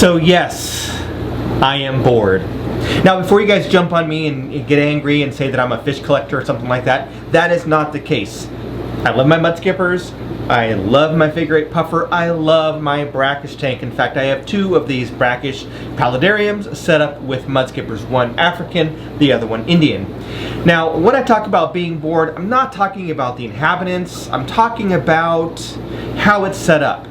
So yes, I am bored. Now before you guys jump on me and get angry and say that I'm a fish collector or something like that, that is not the case. I love my mud skippers, I love my figure 8 puffer, I love my brackish tank. In fact, I have 2 of these brackish paludariums set up with mud skippers, one African, the other one Indian. Now when I talk about being bored, I'm not talking about the inhabitants, I'm talking about how it's set up.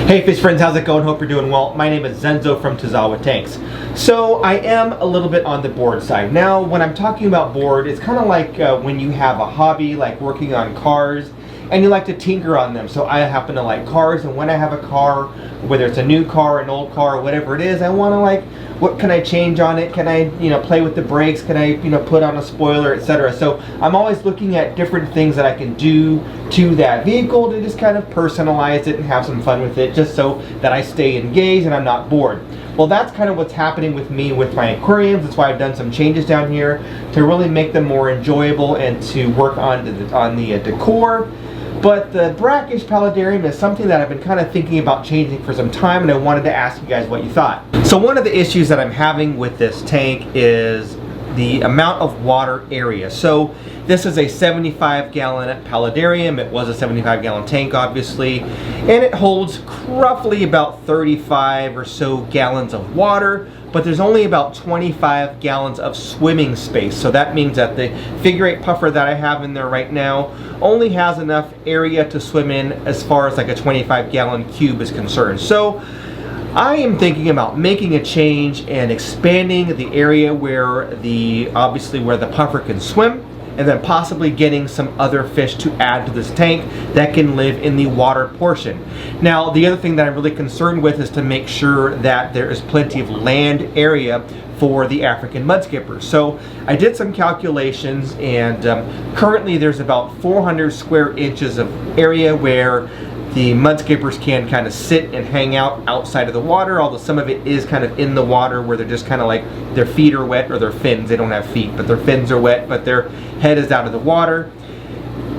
Hey fish friends, how's it going? Hope you're doing well. My name is Zenzo from Tazawa Tanks. So I am a little bit on the bored side. Now when I'm talking about bored, it's kind of like when you have a hobby like working on cars and you like to tinker on them. So I happen to like cars, and when I have a car, whether it's a new car, an old car, whatever it is, I want to like, what can I change on it? Can I, play with the brakes? Can I, put on a spoiler, etc. So I'm always looking at different things that I can do to that vehicle to just kind of personalize it and have some fun with it, just so that I stay engaged and I'm not bored. Well, that's kind of what's happening with me with my aquariums. That's why I've done some changes down here to really make them more enjoyable and to work on the decor. But the brackish paludarium is something that I've been kind of thinking about changing for some time, and I wanted to ask you guys what you thought. So one of the issues that I'm having with this tank is the amount of water area. So this is a 75-gallon paludarium. It was a 75-gallon tank, obviously, and it holds roughly about 35 or so gallons of water, but there's only about 25 gallons of swimming space. So that means that the figure 8 puffer that I have in there right now only has enough area to swim in as far as like a 25-gallon cube is concerned. So I am thinking about making a change and expanding the area where obviously where the puffer can swim, and then possibly getting some other fish to add to this tank that can live in the water portion. Now the other thing that I'm really concerned with is to make sure that there is plenty of land area for the African mud skippers. So I did some calculations, and currently there's about 400 square inches of area where the mud skippers can kind of sit and hang out outside of the water, although some of it is kind of in the water where they're just kind of like, their feet are wet, or their fins, they don't have feet, but their fins are wet, but their head is out of the water.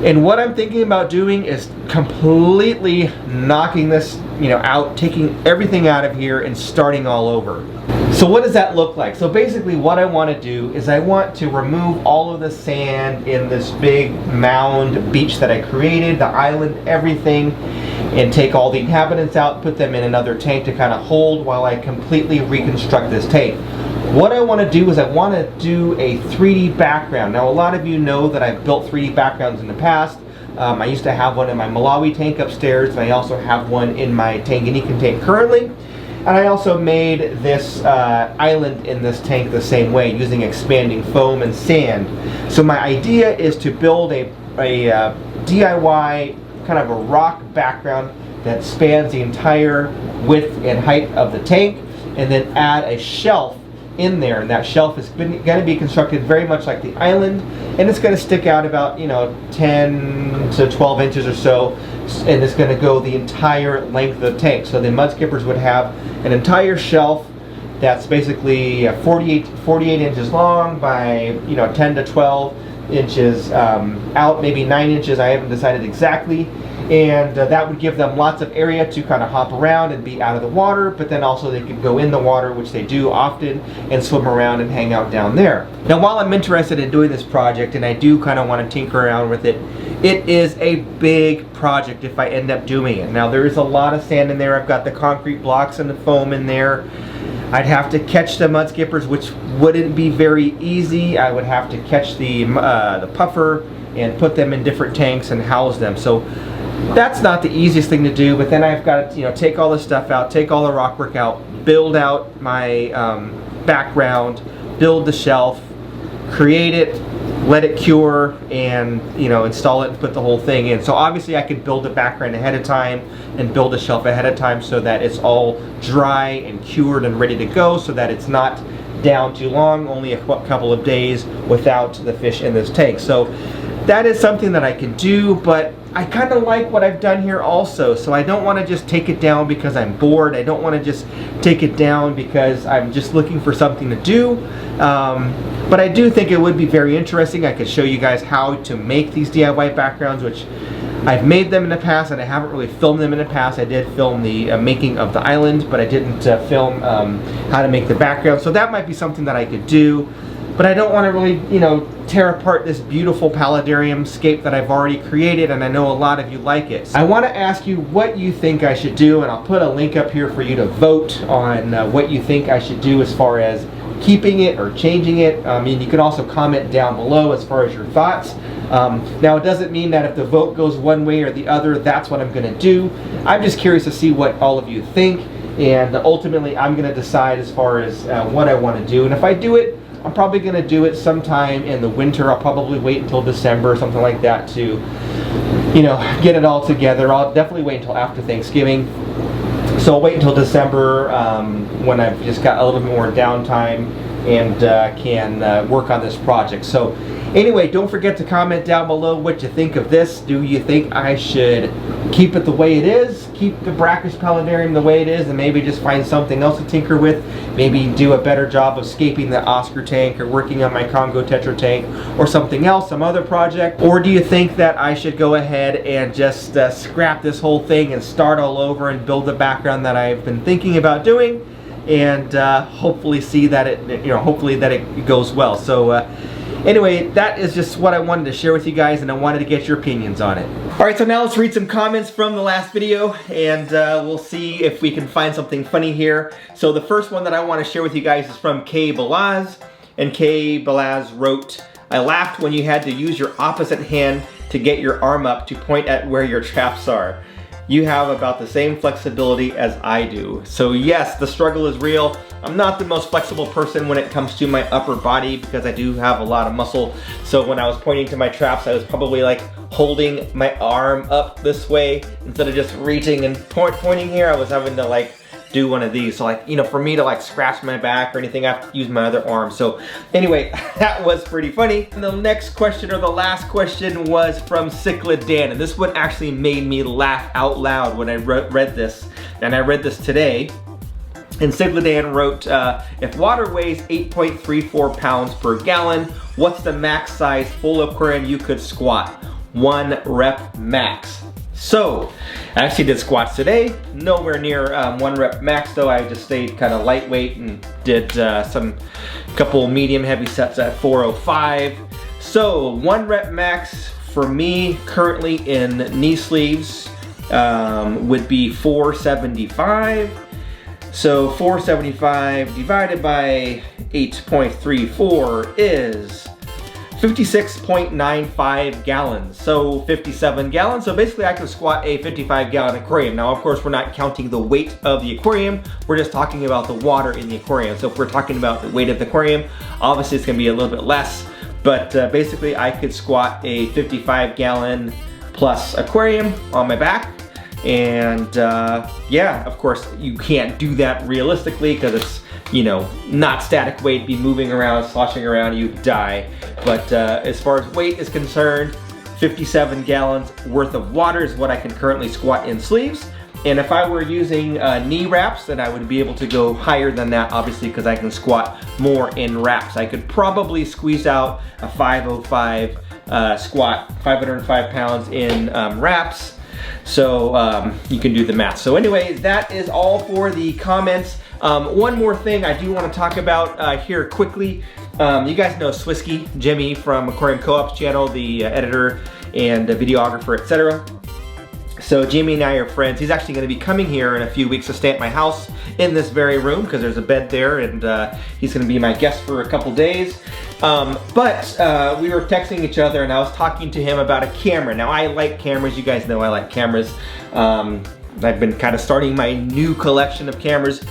And what I'm thinking about doing is completely knocking this, out, taking everything out of here and starting all over. So what does that look like? So basically what I want to do is I want to remove all of the sand in this big mound beach that I created, the island, everything, and take all the inhabitants out, put them in another tank to kind of hold while I completely reconstruct this tank. What I want to do is I want to do a 3D background. Now a lot of you know that I've built 3D backgrounds in the past. I used to have one in my Malawi tank upstairs, and I also have one in my Tanganyika tank currently. And I also made this island in this tank the same way, using expanding foam and sand. So my idea is to build a DIY kind of a rock background that spans the entire width and height of the tank, and then add a shelf in there, and that shelf is going to be constructed very much like the island, and it's going to stick out about 10 to 12 inches or so, and it's going to go the entire length of the tank. So the mud skippers would have an entire shelf that's basically 48 inches long by 10 to 12 inches out, maybe 9 inches, I haven't decided exactly. And that would give them lots of area to kind of hop around and be out of the water, but then also they could go in the water, which they do often, and swim around and hang out down there. Now while I'm interested in doing this project, and I do kind of want to tinker around with it, it is a big project if I end up doing it. Now there is a lot of sand in there. I've got the concrete blocks and the foam in there. I'd have to catch the mud skippers, which wouldn't be very easy. I would have to catch the puffer and put them in different tanks and house them. So that's not the easiest thing to do, but then I've got to take all this stuff out, take all the rock work out, build out my background, build the shelf, create it, let it cure, and install it and put the whole thing in. So obviously I could build a background ahead of time and build a shelf ahead of time so that it's all dry and cured and ready to go, so that it's not down too long, only a couple of days without the fish in this tank. So that is something that I can do, but I kind of like what I've done here also, so I don't want to just take it down because I'm bored. I don't want to just take it down because I'm just looking for something to do. But I do think it would be very interesting. I could show you guys how to make these DIY backgrounds, which I've made them in the past, and I haven't really filmed them in the past. I did film the making of the island, but I didn't film how to make the background. So that might be something that I could do. But I don't want to really, you know, tear apart this beautiful paludarium scape that I've already created, and I know a lot of you like it. I want to ask you what you think I should do, and I'll put a link up here for you to vote on what you think I should do as far as keeping it or changing it. I mean, you can also comment down below as far as your thoughts. Now, it doesn't mean that if the vote goes one way or the other, that's what I'm going to do. I'm just curious to see what all of you think, and ultimately I'm going to decide as far as what I want to do. And if I do it, I'm probably going to do it sometime in the winter. I'll probably wait until December or something like that to, you know, get it all together. I'll definitely wait until after Thanksgiving. So I'll wait until December when I've just got a little bit more downtime and can work on this project. So anyway, don't forget to comment down below what you think of this. Do you think I should keep it the way it is? Keep the brackish paludarium the way it is and maybe just find something else to tinker with? Maybe do a better job of scaping the Oscar tank or working on my Congo Tetra tank or something else, some other project? Or do you think that I should go ahead and just scrap this whole thing and start all over and build the background that I've been thinking about doing and hopefully see that it, you know, hopefully that it goes well? So anyway, that is just what I wanted to share with you guys, and I wanted to get your opinions on it. Alright, so now let's read some comments from the last video, and we'll see if we can find something funny here. So the first one that I want to share with you guys is from Kay Balaz, and Kay Balaz wrote, "I laughed when you had to use your opposite hand to get your arm up to point at where your traps are. You have about the same flexibility as I do." So yes, the struggle is real. I'm not the most flexible person when it comes to my upper body because I do have a lot of muscle. So when I was pointing to my traps, I was probably like holding my arm up this way instead of just reaching and pointing here. I was having to like do one of these. So like, you know, for me to like scratch my back or anything, I have to use my other arm. So anyway, that was pretty funny. And the next question, or the last question, was from Cichlid Dan. And this one actually made me laugh out loud when I read this. And I read this today. And Cichlid Dan wrote, if water weighs 8.34 pounds per gallon, what's the max size full aquarium you could squat? 1 rep max. So, I actually did squats today, nowhere near 1 rep max though. I just stayed kind of lightweight and did some couple medium heavy sets at 405. So 1 rep max for me currently in knee sleeves would be 475. So 475 divided by 8.34 is 56.95 gallons, so 57 gallons. So basically I can squat a 55-gallon aquarium. Now, of course, we're not counting the weight of the aquarium. We're just talking about the water in the aquarium. So if we're talking about the weight of the aquarium, obviously it's gonna be a little bit less, but basically I could squat a 55-gallon plus aquarium on my back. And yeah, of course, you can't do that realistically because it's, you know, not static weight, be moving around, sloshing around, you die. But as far as weight is concerned, 57 gallons worth of water is what I can currently squat in sleeves. And if I were using knee wraps, then I would be able to go higher than that, obviously, because I can squat more in wraps. I could probably squeeze out a 505 squat, 505 pounds in wraps. So you can do the math. So anyway, that is all for the comments. One more thing I do want to talk about here quickly. You guys know Swisky, Jimmy from Aquarium Co-op's channel, the editor and videographer, etc. So Jimmy and I are friends. He's actually going to be coming here in a few weeks to stay at my house in this very room because there's a bed there, and he's going to be my guest for a couple days. But we were texting each other and I was talking to him about a camera. Now I like cameras, you guys know I like cameras. I've been kind of starting my new collection of cameras.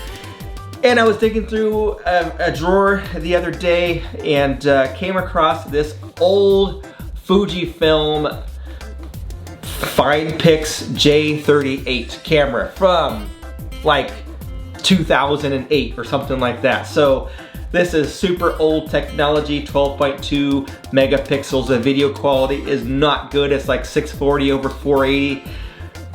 And I was digging through a drawer the other day and came across this old Fujifilm FinePix J38 camera from like 2008 or something like that. So this is super old technology, 12.2 megapixels. The video quality is not good. It's like 640 over 480.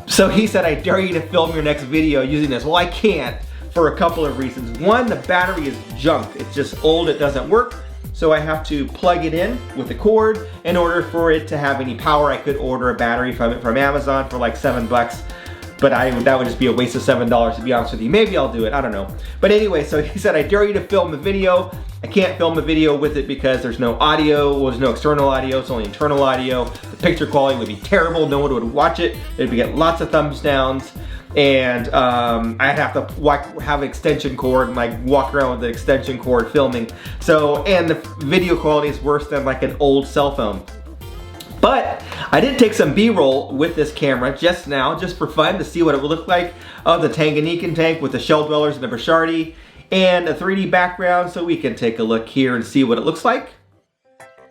So he said, I dare you to film your next video using this. Well, I can't for a couple of reasons. One, the battery is junk. It's just old, it doesn't work. so I have to plug it in with a cord in order for it to have any power. I could order a battery from Amazon for like $7, but that would just be a waste of $7 to be honest with you. Maybe I'll do it, I don't know. But anyway, so he said, I dare you to film a video. I can't film a video with it because there's no audio, well, there's no external audio, it's only internal audio. The picture quality would be terrible, no one would watch it. It'd get lots of thumbs downs. And I'd have to have an extension cord and like walk around with an extension cord filming. So, and the video quality is worse than like an old cell phone. But I did take some B-roll with this camera just now, just for fun, to see what it would look like of the Tanganyikan tank with the shell dwellers and the Bachardi and a 3D background, so we can take a look here and see what it looks like.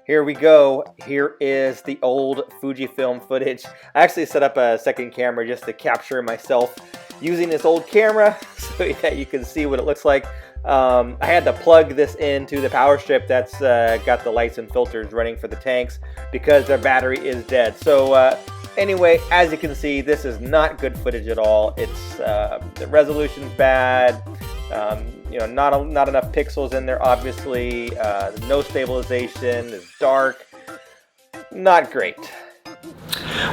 Here we go. Here is the old Fujifilm footage. I actually set up a second camera just to capture myself using this old camera so that you can see what it looks like. I had to plug this into the power strip that's got the lights and filters running for the tanks because their battery is dead. So anyway, as you can see, this is not good footage at all. It's the resolution's bad. You know, not enough pixels in there, obviously. No stabilization, it's dark. Not great.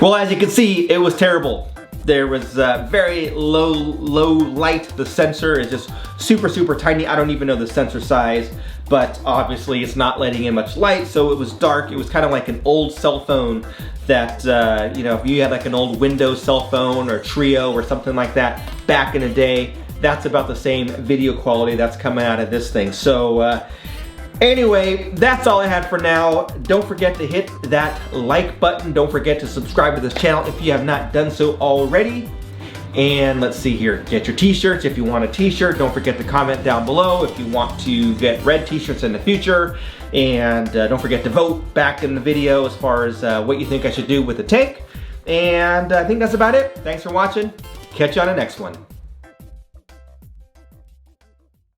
Well, as you can see, it was terrible. There was very low light. The sensor is just super tiny. I don't even know the sensor size, but obviously it's not letting in much light, so it was dark. It was kind of like an old cell phone that, you know, if you had like an old Windows cell phone or Trio or something like that back in the day, that's about the same video quality that's coming out of this thing. So anyway, that's all I had for now. Don't forget to hit that like button. Don't forget to subscribe to this channel if you have not done so already. And let's see here, get your t-shirts if you want a t-shirt. Don't forget to comment down below if you want to get red t-shirts in the future. And don't forget to vote back in the video as far as what you think I should do with the tank. And I think that's about it. Thanks for watching. Catch you on the next one.